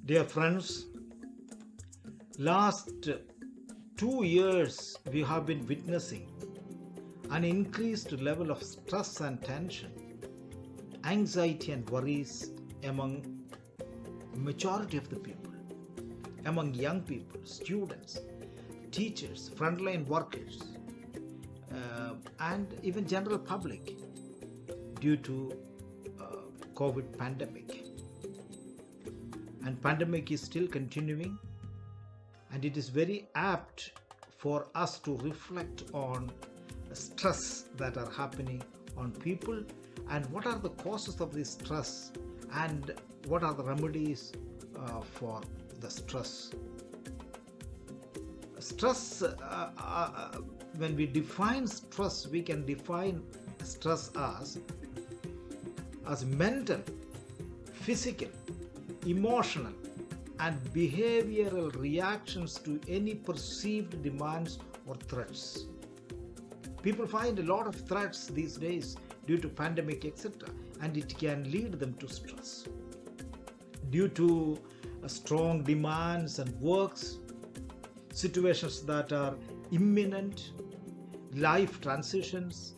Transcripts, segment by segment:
Dear friends, last 2 years we have been witnessing an increased level of stress and tension, anxiety and worries among majority of the people, among young people, students, teachers, frontline workers, and even general public due to COVID pandemic. And pandemic is still continuing, and it is very apt for us to reflect on stress that are happening on people and what are the causes of this stress and what are the remedies for the stress. Stress, when we define stress, we can define stress as mental, physical, emotional, and behavioral reactions to any perceived demands or threats. People find a lot of threats these days due to pandemic, etc., and it can lead them to stress. Due to strong demands and works, situations that are imminent, life transitions,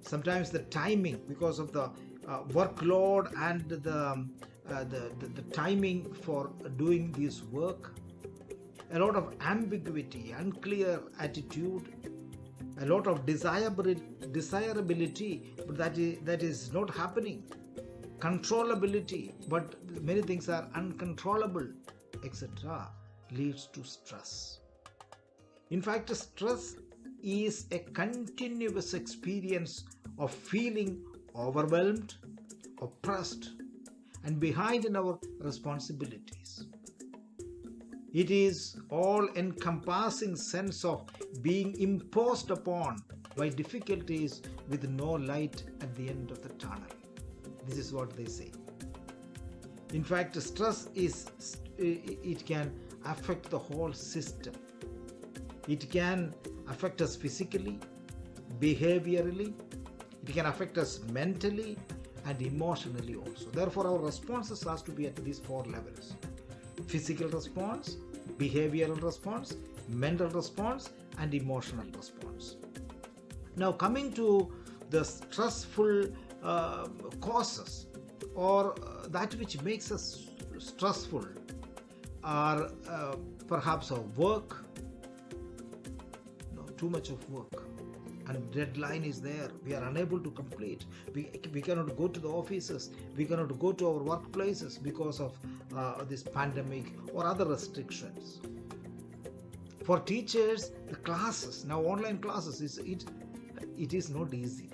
sometimes the timing because of the workload and the timing for doing this work, a lot of ambiguity, unclear attitude, a lot of desirability, but that is not happening, controllability, but many things are uncontrollable, etc., leads to stress. In fact, stress is a continuous experience of feeling overwhelmed, oppressed, and behind in our responsibilities. It is all-encompassing sense of being imposed upon by difficulties with no light at the end of the tunnel. This is what they say. In fact, stress it can affect the whole system. It can affect us physically, behaviorally, it can affect us mentally and emotionally also. Therefore, our responses has to be at these four levels: physical response, behavioral response, mental response, and emotional response. Now, coming to the stressful causes or that which makes us stressful are perhaps our work, too much of work, and deadline is there, we are unable to complete, we cannot go to the offices, we cannot go to our workplaces because of this pandemic or other restrictions. For teachers, the classes, now online classes, it is not easy.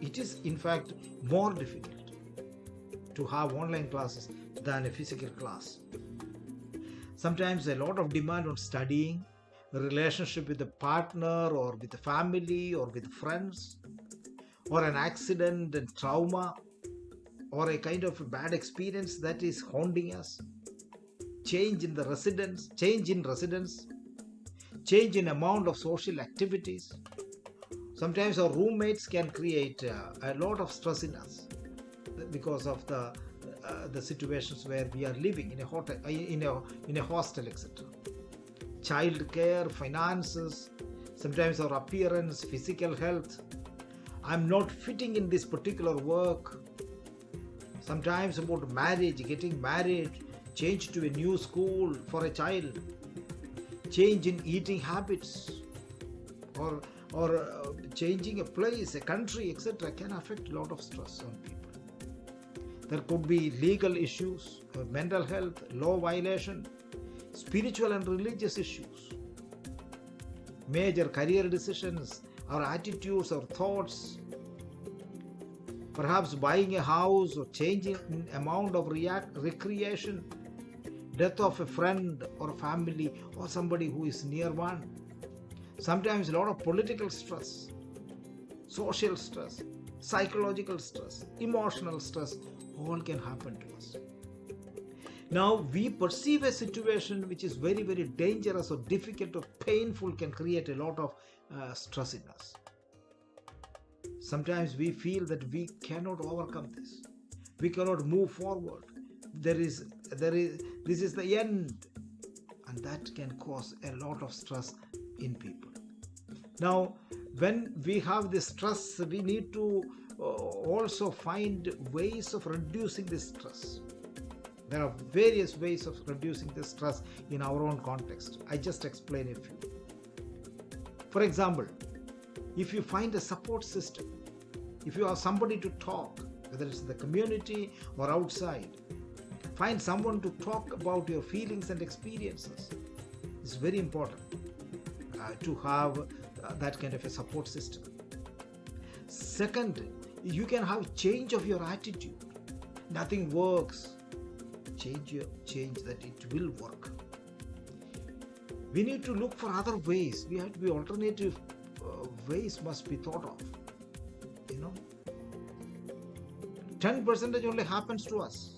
It is in fact more difficult to have online classes than a physical class. Sometimes a lot of demand on studying, the relationship with the partner or with the family or with friends, or an accident and trauma, or a kind of a bad experience that is haunting us, change in residence, change in amount of social activities. Sometimes our roommates can create a lot of stress in us because of the situations where we are living in a hotel, in a hostel, etc. Child care, finances, sometimes our appearance, physical health. I'm not fitting in this particular work. Sometimes about marriage, getting married, change to a new school for a child, change in eating habits, or changing a place, a country, etc., can affect a lot of stress on people. There could be legal issues, mental health, law violation, spiritual and religious issues, major career decisions, our attitudes, our thoughts, perhaps buying a house or changing in amount of recreation, death of a friend or family or somebody who is near one. Sometimes a lot of political stress, social stress, psychological stress, emotional stress, all can happen to us. Now, we perceive a situation which is very, very dangerous or difficult or painful, can create a lot of stress in us. Sometimes we feel that we cannot overcome this. We cannot move forward. this is the end, and that can cause a lot of stress in people. Now, when we have this stress, we need to also find ways of reducing this stress. There are various ways of reducing this stress in our own context. I just explain a few. For example, if you find a support system, if you have somebody to talk, whether it's in the community or outside, find someone to talk about your feelings and experiences. It's very important to have that kind of a support system. Second, you can have change of your attitude. Nothing works. Change that it will work. We need to look for other ways. We have to be alternative ways must be thought of. 10% only happens to us,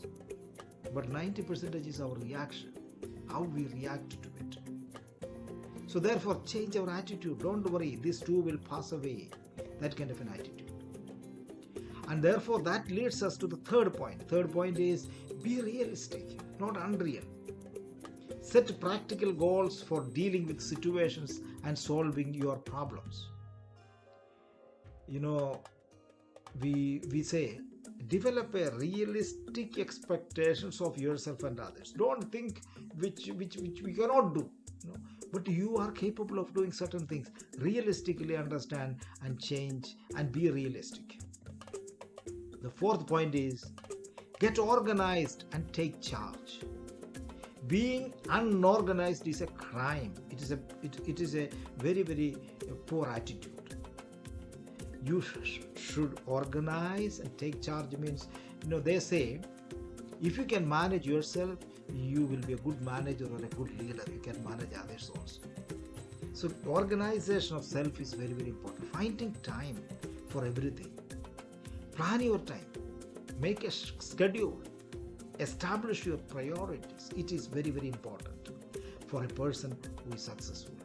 but 90% is our reaction, how we react to it. So therefore, change our attitude. Don't worry, this too will pass away. That kind of an attitude. And therefore, that leads us to the third point. Third point is be realistic, not unreal. Set practical goals for dealing with situations and solving your problems. We say, develop a realistic expectations of yourself and others. Don't think which we cannot do. But you are capable of doing certain things. Realistically understand and change and be realistic. The fourth point is get organized and take charge. Being unorganized is a crime. It is a very, very poor attitude. You should organize and take charge. Means, they say, if you can manage yourself, you will be a good manager or a good leader. You can manage others also. So organization of self is very, very important. Finding time for everything. Plan your time. Make a schedule. Establish your priorities. It is very, very important for a person who is successful.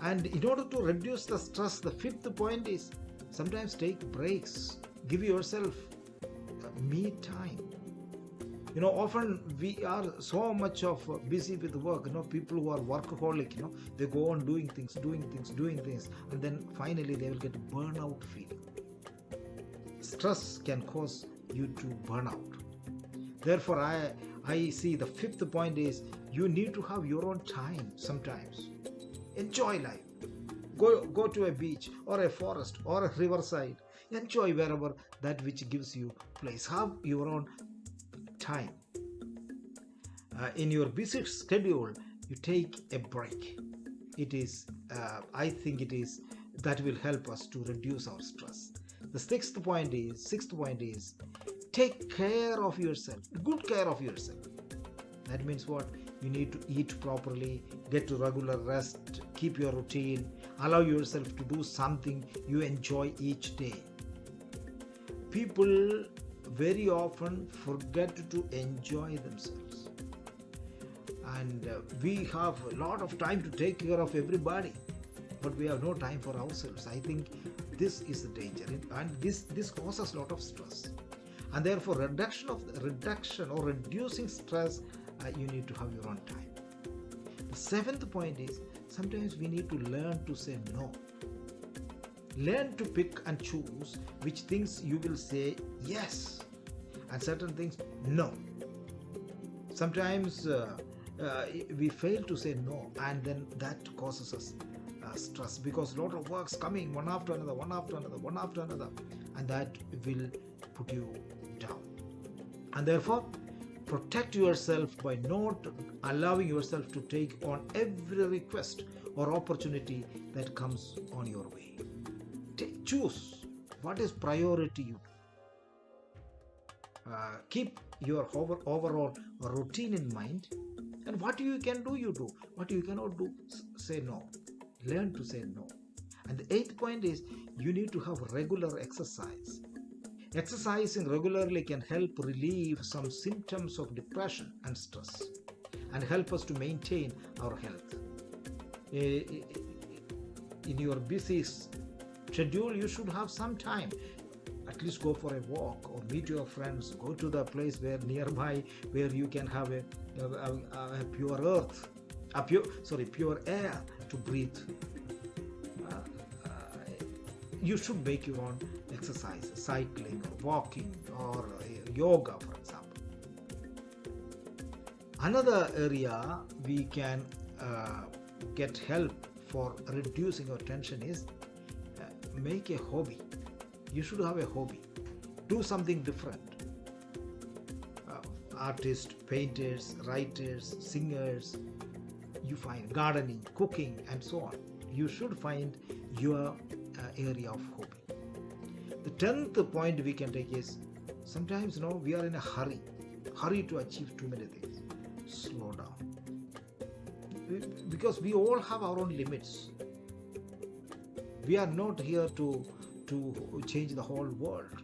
And in order to reduce the stress, the fifth point is sometimes take breaks. Give yourself me time. Often we are so much of busy with work. People who are workaholic, they go on doing things, and then finally they will get burnout feeling. Stress can cause you to burn out. Therefore, I see the fifth point is you need to have your own time sometimes. Enjoy life. Go to a beach or a forest or a riverside. Enjoy wherever that which gives you place. Have your own time. In your busy schedule, you take a break. I think that will help us to reduce our stress. The sixth point is take care of yourself. Good care of yourself. That means what? You need to eat properly, get to regular rest, keep your routine, allow yourself to do something you enjoy each day. People very often forget to enjoy themselves. And we have a lot of time to take care of everybody, but we have no time for ourselves. I think this is the danger, and this causes a lot of stress. And therefore, reducing stress, you need to have your own time. The seventh point is sometimes we need to learn to say no. Learn to pick and choose which things you will say yes and certain things no. Sometimes we fail to say no, and then that causes us stress because a lot of work's coming one after another, and that will put you down. And therefore, protect yourself by not allowing yourself to take on every request or opportunity that comes on your way. Choose what is priority you do. Keep your overall routine in mind, and what you can do, you do. What you cannot do, say no. Learn to say no. And the eighth point is you need to have regular exercise. Exercising regularly can help relieve some symptoms of depression and stress and help us to maintain our health. In your busy schedule, you should have some time. At least go for a walk or meet your friends. Go to the place where nearby where you can have a pure earth, pure air to breathe. Uh, uh, you should make your own exercise, cycling or walking or yoga, for example. Another area we can get help for reducing our tension is make a hobby. You should have a hobby. Do something different. Artists, painters, writers, singers, you find gardening, cooking, and so on. You should find your area of hobby. The 10th point we can take is sometimes we are in a hurry to achieve too many things. Slow down. Because we all have our own limits. We are not here to change the whole world.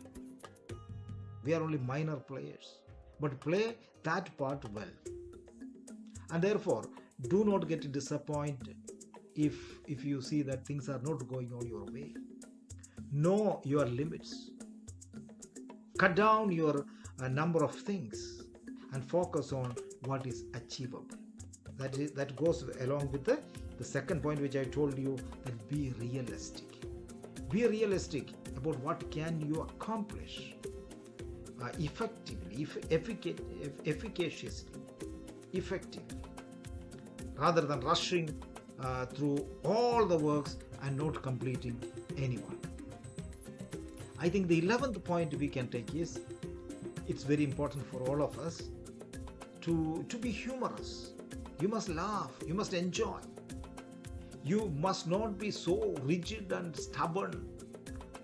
We are only minor players. But play that part well. And therefore, do not get disappointed if you see that things are not going on your way. Know your limits. Cut down your number of things and focus on what is achievable. That goes along with the second point which I told you, that be realistic. Be realistic about what can you accomplish effectively, efficaciously, effectively, rather than rushing through all the works and not completing any one. I think the 11th point we can take is it's very important for all of us to be humorous. You must laugh, you must enjoy. You must not be so rigid and stubborn.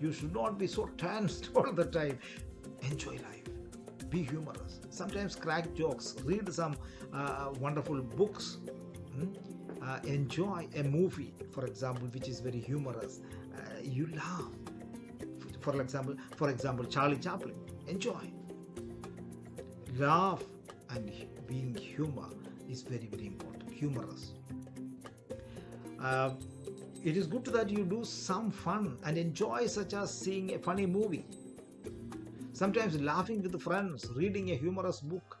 You should not be so tensed all the time. Enjoy life. Be humorous. Sometimes crack jokes. Read some wonderful books. Enjoy a movie, for example, which is very humorous. You laugh. For example, Charlie Chaplin. Enjoy. Laugh and being humor is very, very important. Humorous. It is good that you do some fun and enjoy, such as seeing a funny movie. Sometimes laughing with friends, reading a humorous book,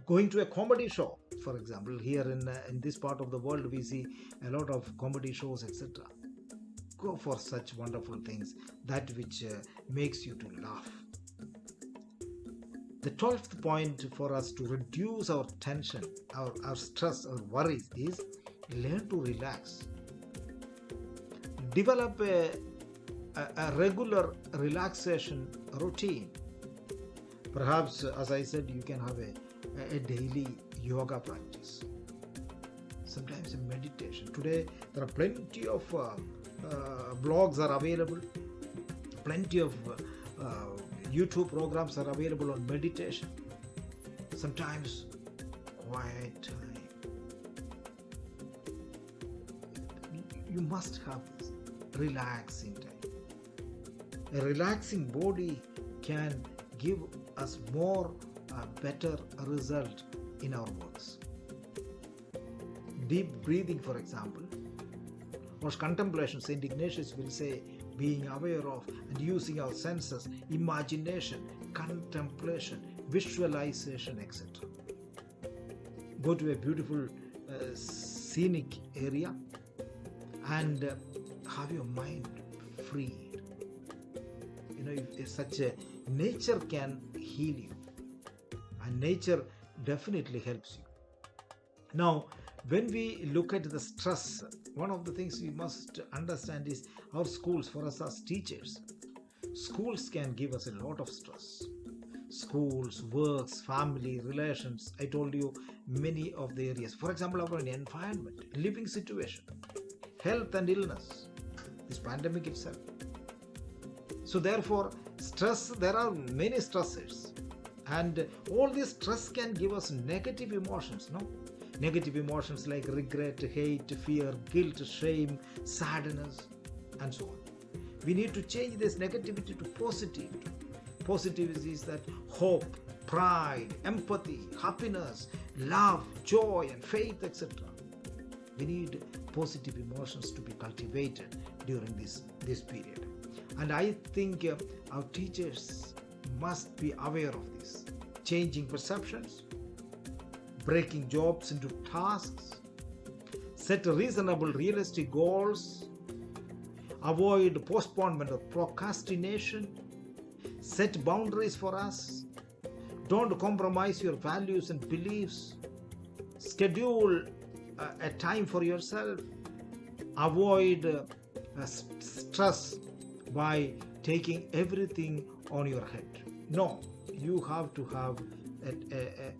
going to a comedy show, for example. Here in this part of the world, we see a lot of comedy shows, etc. Go for such wonderful things, that which makes you to laugh. The 12th point for us to reduce our tension, our stress, our worries is learn to relax. Develop a regular relaxation routine. Perhaps, as I said, you can have a daily yoga practice. Sometimes a meditation. Today, there are plenty of blogs are available. Plenty of YouTube programs are available on meditation. Sometimes quiet time. You must have this relaxing time. A relaxing body can give us more better result in our works. Deep breathing, for example, or contemplation. St. Ignatius will say, being aware of and using our senses, imagination, contemplation, visualization, etc. Go to a beautiful scenic area and have your mind free. If such a nature can heal you, and nature definitely helps you. Now, when we look at the stress, one of the things we must understand is our schools. For us as teachers, schools can give us a lot of stress. Schools, works, family, relations. I told you many of the areas. For example, our environment, living situation, health and illness, this pandemic itself. So therefore, stress, there are many stressors, and all this stress can give us negative emotions, no? Negative emotions like regret, hate, fear, guilt, shame, sadness, and so on. We need to change this negativity to positivity. Positivity is that hope, pride, empathy, happiness, love, joy, and faith, etc. We need positive emotions to be cultivated during this period. And I think our teachers must be aware of this. Changing perceptions, breaking jobs into tasks, set reasonable, realistic goals, avoid postponement or procrastination, set boundaries for us, don't compromise your values and beliefs, schedule a time for yourself, avoid stress by taking everything on your head. No, you have to have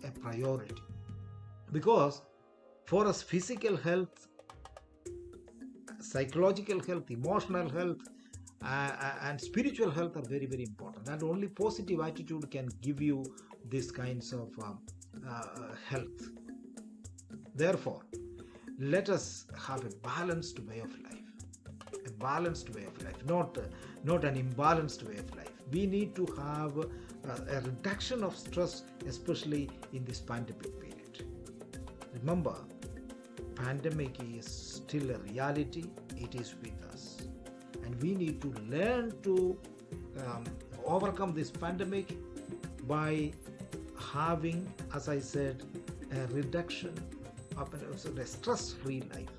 a priority, because for us, physical health, psychological health, emotional health, and spiritual health are very, very important. And only positive attitude can give you these kinds of health. Therefore, let us have a balanced way of life. A balanced way of life, not an imbalanced way of life. We need to have a reduction of stress, especially in this pandemic period. Remember, pandemic is still a reality. It is with us, and we need to learn to overcome this pandemic by having, as I said, a reduction of a stress-free life,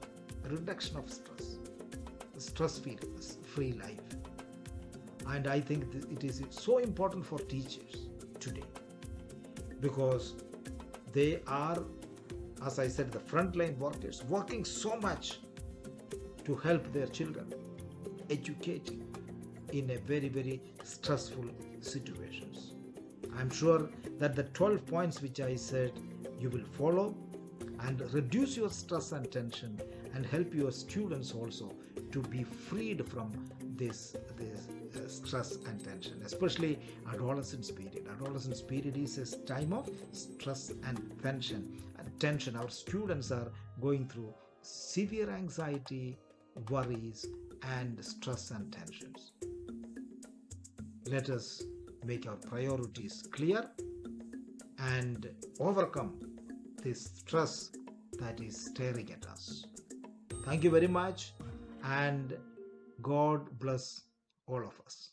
a reduction of stress-free life. And I think it is so important for teachers today, because they are, as I said, the frontline workers, working so much to help their children, educating in a very, very stressful situations. I'm sure that the 12 points which I said you will follow and reduce your stress and tension, and help your students also to be freed from this stress and tension, especially adolescence period. Adolescence period is a time of stress and tension. Our students are going through severe anxiety, worries, and stress and tensions. Let us make our priorities clear and overcome this stress that is staring at us. Thank you very much, and God bless all of us.